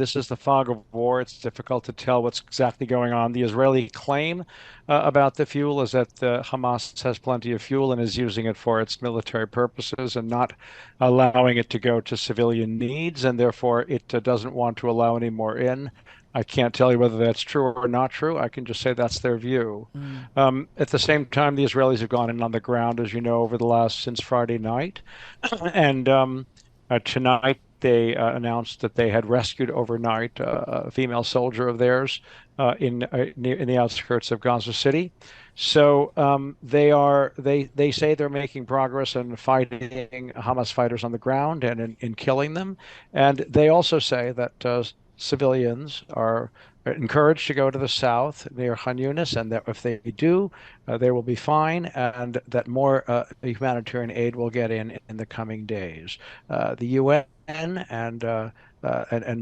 this is the fog of war. It's difficult to tell what's exactly going on. The Israeli claim about the fuel is that Hamas has plenty of fuel and is using it for its military purposes and not allowing it to go to civilian needs, and therefore it doesn't want to allow any more in. I can't tell you whether that's true or not true. I can just say that's their view. Mm. At the same time, the Israelis have gone in on the ground, as you know, over the last since Friday night, and tonight they announced that they had rescued overnight a female soldier of theirs in the outskirts of Gaza City. So they say they're making progress in fighting Hamas fighters on the ground and in killing them, and they also say that civilians are encouraged to go to the south near Khan Yunis, and that if they do, they will be fine, and that more humanitarian aid will get in the coming days. The UN and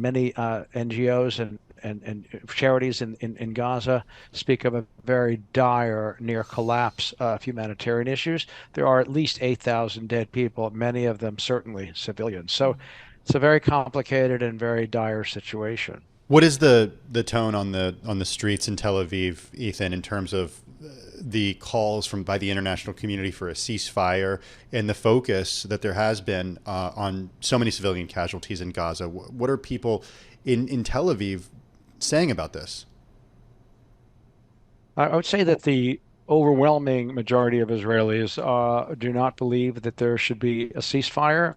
many NGOs and charities in Gaza speak of a very dire near collapse of humanitarian issues. There are at least 8,000 dead people, many of them certainly civilians. So it's a very complicated and very dire situation. What is the tone on the streets in Tel Aviv, Ethan, in terms of the calls by the international community for a ceasefire and the focus that there has been on so many civilian casualties in Gaza? What are people in Tel Aviv saying about this? I would say that the overwhelming majority of Israelis do not believe that there should be a ceasefire,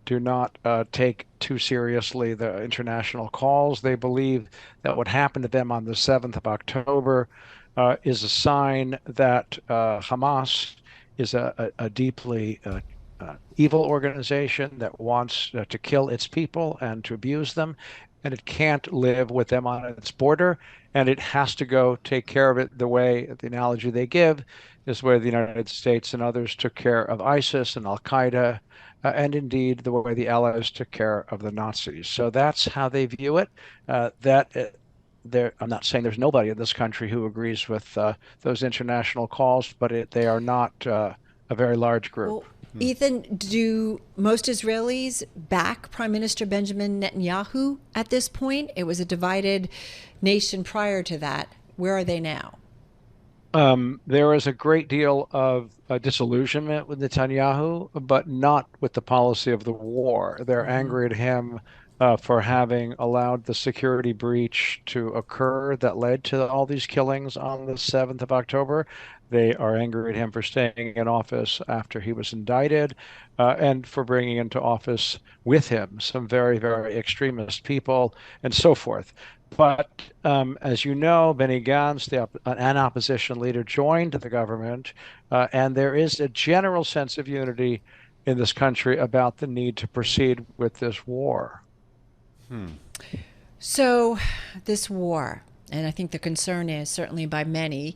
do not take too seriously the international calls. They believe that what happened to them on the 7th of October is a sign that Hamas is a deeply evil organization that wants to kill its people and to abuse them, and it can't live with them on its border, and it has to go take care of it the way, the analogy they give is where the United States and others took care of ISIS and Al-Qaeda, and indeed the way the Allies took care of the Nazis. So that's how they view it. I'm not saying there's nobody in this country who agrees with those international calls, but they are not a very large group. Well, Ethan, do most Israelis back Prime Minister Benjamin Netanyahu at this point? It was a divided nation prior to that. Where are they now? There is a great deal of disillusionment with Netanyahu, but not with the policy of the war. They're angry at him for having allowed the security breach to occur that led to all these killings on the 7th of October. They are angry at him for staying in office after he was indicted, and for bringing into office with him some very, very extremist people and so forth. But as you know, Benny Gantz, an opposition leader, joined the government, and there is a general sense of unity in this country about the need to proceed with this war. So this war, and I think the concern is certainly by many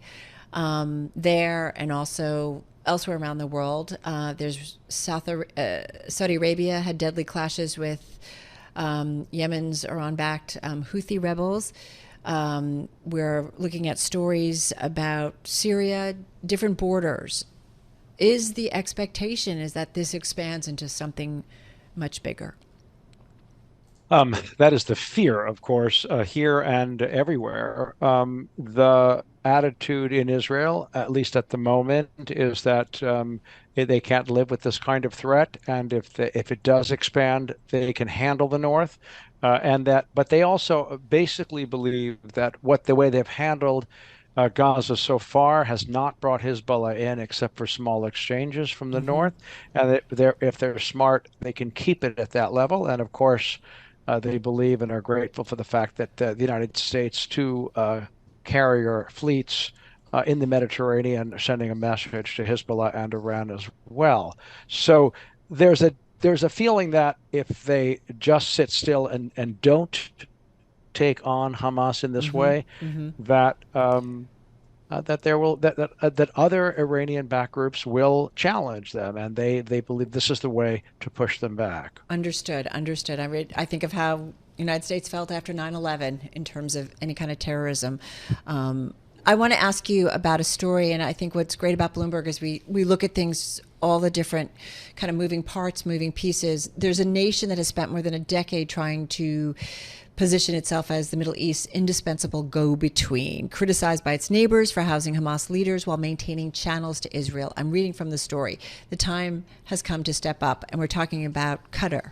there and also elsewhere around the world. There's Saudi Arabia had deadly clashes with Yemen's Iran-backed Houthi rebels. We're looking at stories about Syria, different borders. Is the expectation is that this expands into something much bigger? That is the fear, of course, here and everywhere. The attitude in Israel, at least at the moment, is that they can't live with this kind of threat, and if it does expand, they can handle the north, but they also basically believe that the way they've handled Gaza so far has not brought Hezbollah in except for small exchanges from the north, and if they're smart, they can keep it at that level, and of course. They believe and are grateful for the fact that the United States, two carrier fleets in the Mediterranean, are sending a message to Hezbollah and Iran as well. So there's a feeling that if they just sit still and don't take on Hamas in this way, that that other Iranian-backed groups will challenge them, and they believe this is the way to push them back. Understood. I think of how the United States felt after 9/11 in terms of any kind of terrorism. I want to ask you about a story, and I think what's great about Bloomberg is we look at things, all the different kind of moving parts, moving pieces. There's a nation that has spent more than a decade trying to position itself as the Middle East's indispensable go-between, criticized by its neighbors for housing Hamas leaders while maintaining channels to Israel. I'm reading from the story. The time has come to step up, and we're talking about Qatar.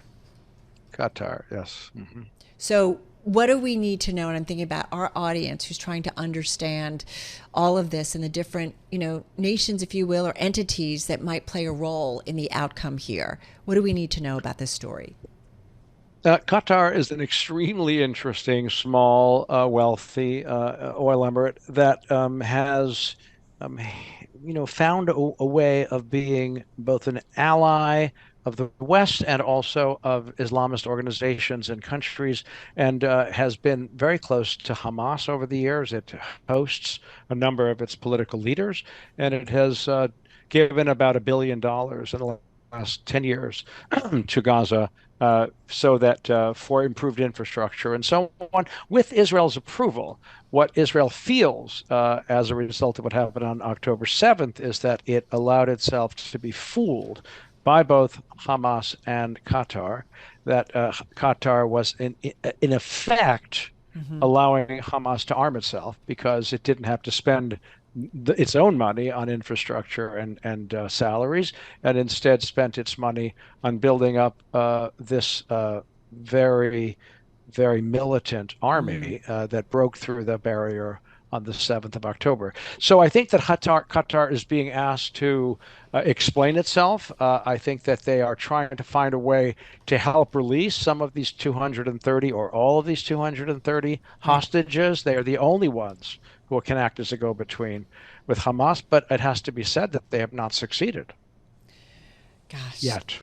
Qatar, yes. Mm-hmm. So what do we need to know? And I'm thinking about our audience who's trying to understand all of this and the different, nations, if you will, or entities that might play a role in the outcome here. What do we need to know about this story? Qatar is an extremely interesting, small, wealthy oil emirate that has, found a way of being both an ally of the West and also of Islamist organizations and countries, and has been very close to Hamas over the years. It hosts a number of its political leaders, and it has given about $1 billion in the last 10 years to Gaza, so that for improved infrastructure and so on, with Israel's approval. What Israel feels as a result of what happened on October 7th is that it allowed itself to be fooled by both Hamas and Qatar, that Qatar was in effect allowing Hamas to arm itself because it didn't have to spend its own money on infrastructure and salaries, and instead spent its money on building up this very, very militant army that broke through the barrier on the 7th of October. So I think that Qatar is being asked to explain itself. I think that they are trying to find a way to help release some of these 230 or all of these 230 hostages. They are the only ones who can act as a go-between with Hamas, but it has to be said that they have not succeeded. Gosh. Yet.